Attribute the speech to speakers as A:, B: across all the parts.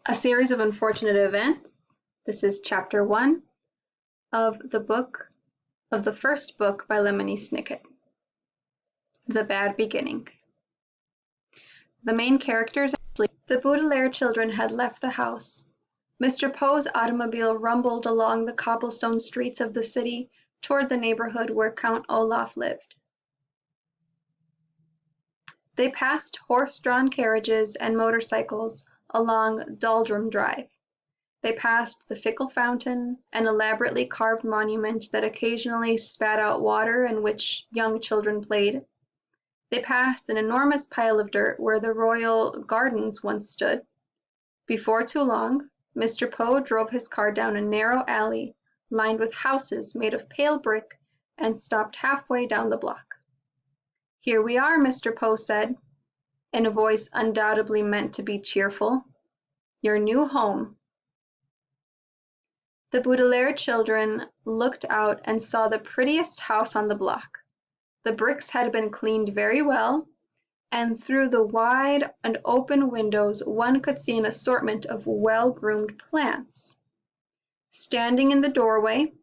A: A series of unfortunate events. This is chapter 1 of the first book by Lemony Snicket, The Bad Beginning. The main characters are asleep. The Baudelaire children had left the house. Mr. Poe's automobile rumbled along the cobblestone streets of the city toward the neighborhood where Count Olaf lived. They passed horse-drawn carriages and motorcycles along Doldrum Drive. They passed the Fickle Fountain, an elaborately carved monument that occasionally spat out water in which young children played. They passed an enormous pile of dirt where the Royal Gardens once stood. Before too long, Mr. Poe drove his car down a narrow alley lined with houses made of pale brick and stopped halfway down the block. "Here we are," Mr. Poe said, in a voice undoubtedly meant to be cheerful. "Your new home." The Baudelaire children looked out and saw the prettiest house on the block. The bricks had been cleaned very well, and through the wide and open windows one could see an assortment of well-groomed plants. Standing in the doorway,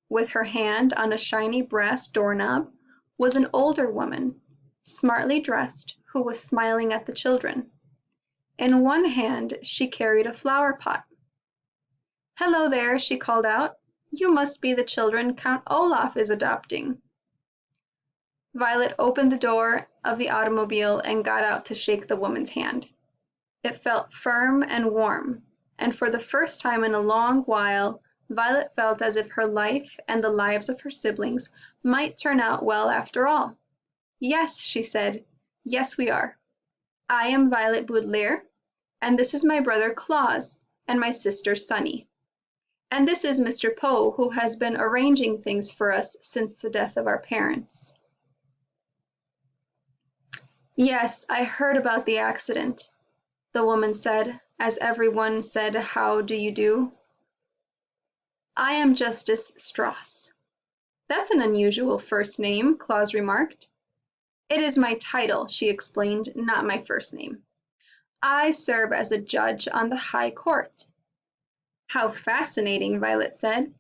A: with her hand on a shiny brass doorknob, was an older woman, smartly dressed, who was smiling at the children. In one hand she carried a flower pot. "Hello there," she called out. "You must be the children Count Olaf is adopting." Violet opened the door of the automobile and got out to shake the woman's hand. It felt firm and warm, and for the first time in a long while, Violet felt as if her life and the lives of her siblings might turn out well after all. "Yes," she said. "Yes, we are. I am Violet Baudelaire, and this is my brother Claus, and my sister Sunny. And this is Mr. Poe, who has been arranging things for us since the death of our parents." "Yes, I heard about the accident," the woman said, as everyone said, "How do you do?" "I am Justice Strauss." "That's an unusual first name," Claus remarked. "It is my title," she explained, "not my first name. I serve as a judge on the High Court." "How fascinating," Violet said.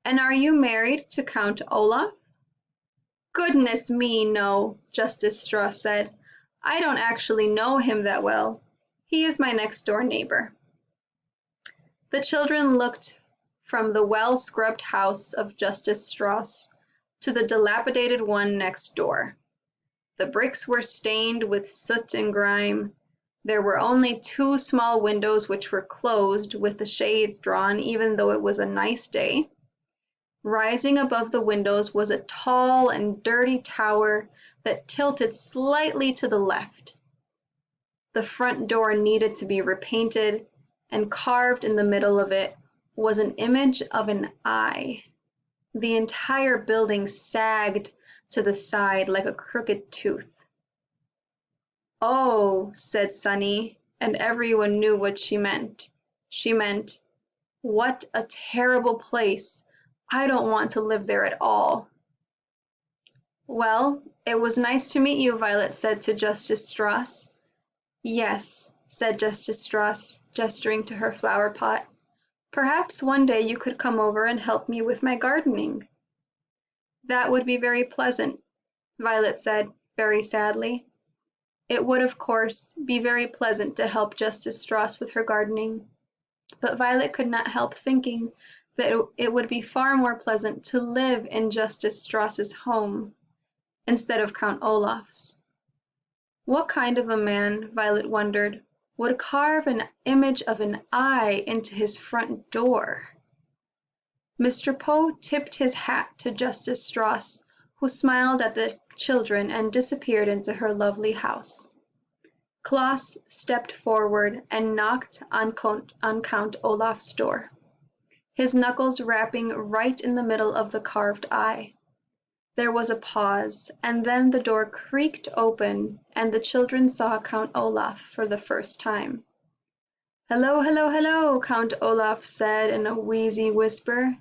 A: "And are you married to Count Olaf?" "Goodness me, no," Justice Strauss said. "I don't actually know him that well. He is my next-door neighbor." The children looked from the well-scrubbed house of Justice Strauss to the dilapidated one next door. The bricks were stained with soot and grime. There were only 2 small windows which were closed with the shades drawn even though it was a nice day. Rising above the windows was a tall and dirty tower that tilted slightly to the left. The front door needed to be repainted, and carved in the middle of it was an image of an eye. The entire building sagged to the side like a crooked tooth. "Oh," said Sunny, and everyone knew what she meant. She meant, "What a terrible place. I don't want to live there at all." "Well, it was nice to meet you," Violet said to Justice Strauss. "Yes," said Justice Strauss, gesturing to her flower pot. "Perhaps one day you could come over and help me with my gardening." "That would be very pleasant," Violet said, very sadly. It would, of course, be very pleasant to help Justice Strauss with her gardening, but Violet could not help thinking that it would be far more pleasant to live in Justice Strauss's home instead of Count Olaf's. What kind of a man, Violet wondered, would carve an image of an eye into his front door? Mr. Poe tipped his hat to Justice Strauss, who smiled at the children and disappeared into her lovely house. Claus stepped forward and knocked on Count Olaf's door, his knuckles rapping right in the middle of the carved eye. There was a pause, and then the door creaked open, and the children saw Count Olaf for the first time. "Hello, hello, hello," Count Olaf said in a wheezy whisper.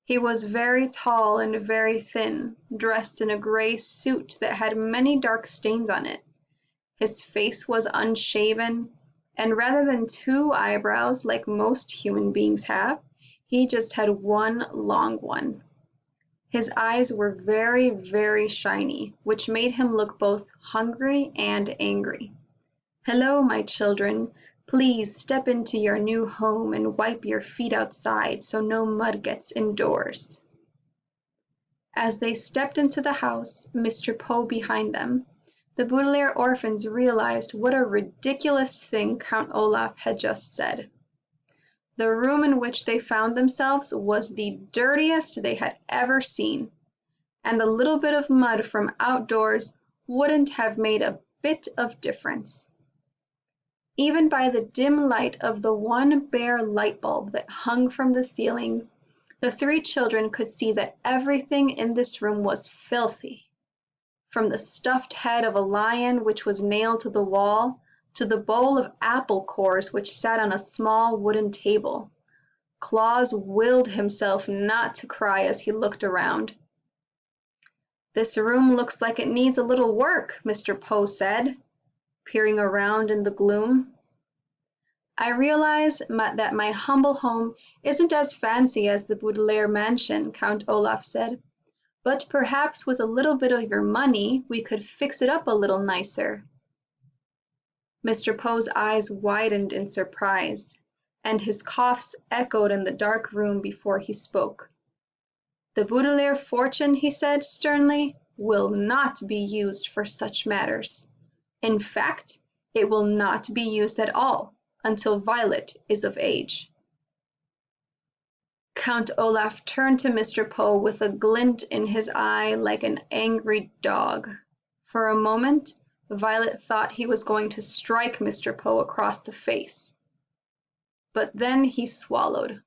A: He was very tall and very thin, dressed in a gray suit that had many dark stains on it. His face was unshaven, and rather than two eyebrows like most human beings have, he just had one long one. His eyes were very, very shiny, which made him look both hungry and angry. "Hello, my children. Please step into your new home and wipe your feet outside so no mud gets indoors." As they stepped into the house, Mr. Poe behind them, the Baudelaire orphans realized what a ridiculous thing Count Olaf had just said. The room in which they found themselves was the dirtiest they had ever seen, and a little bit of mud from outdoors wouldn't have made a bit of difference. Even by the dim light of the one bare light bulb that hung from the ceiling, the three children could see that everything in this room was filthy, from the stuffed head of a lion which was nailed to the wall to the bowl of apple cores which sat on a small wooden table. Claus willed himself not to cry as he looked around. "This room looks like it needs a little work," Mr. Poe said, peering around in the gloom. "I realize that my humble home isn't as fancy as the Baudelaire mansion," Count Olaf said, "but perhaps with a little bit of your money we could fix it up a little nicer." Mr. Poe's eyes widened in surprise, and his coughs echoed in the dark room before he spoke. "The Baudelaire fortune," he said sternly, "will not be used for such matters. In fact, it will not be used at all until Violet is of age." Count Olaf turned to Mr. Poe with a glint in his eye like an angry dog. For a moment, Violet thought he was going to strike Mr. Poe across the face. But then he swallowed.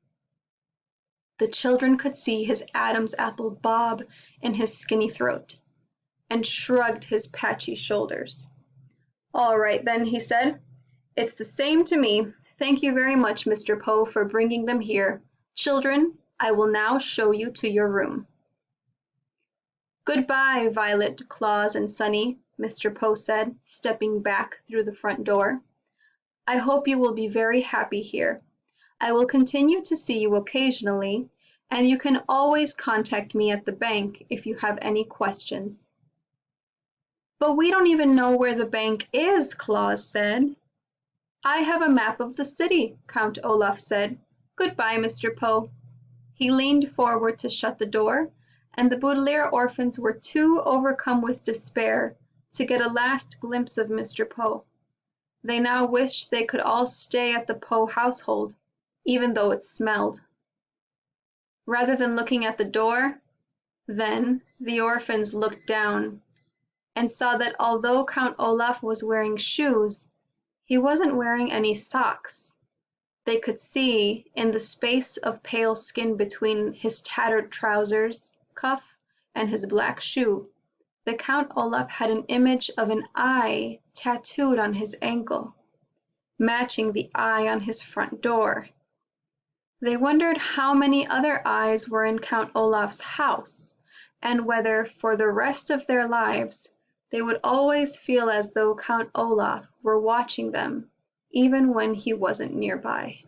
A: The children could see his Adam's apple bob in his skinny throat, and shrugged his patchy shoulders. "All right, then," he said. "It's the same to me. Thank you very much, Mr. Poe, for bringing them here. Children, I will now show you to your room." "Goodbye, Violet, Claus, and Sunny," Mr. Poe said, stepping back through the front door. "I hope you will be very happy here. I will continue to see you occasionally, and you can always contact me at the bank if you have any questions." "But we don't even know where the bank is," Claus said. "I have a map of the city," Count Olaf said. "Goodbye, Mr. Poe." He leaned forward to shut the door, and the Baudelaire orphans were too overcome with despair to get a last glimpse of Mr. Poe. They now wished they could all stay at the Poe household, even though it smelled. Rather than looking at the door, then the orphans looked down and saw that although Count Olaf was wearing shoes, he wasn't wearing any socks. They could see, in the space of pale skin between his tattered trousers cuff and his black shoe, that Count Olaf had an image of an eye tattooed on his ankle, matching the eye on his front door. They wondered how many other eyes were in Count Olaf's house, and whether, for the rest of their lives, they would always feel as though Count Olaf were watching them, even when he wasn't nearby.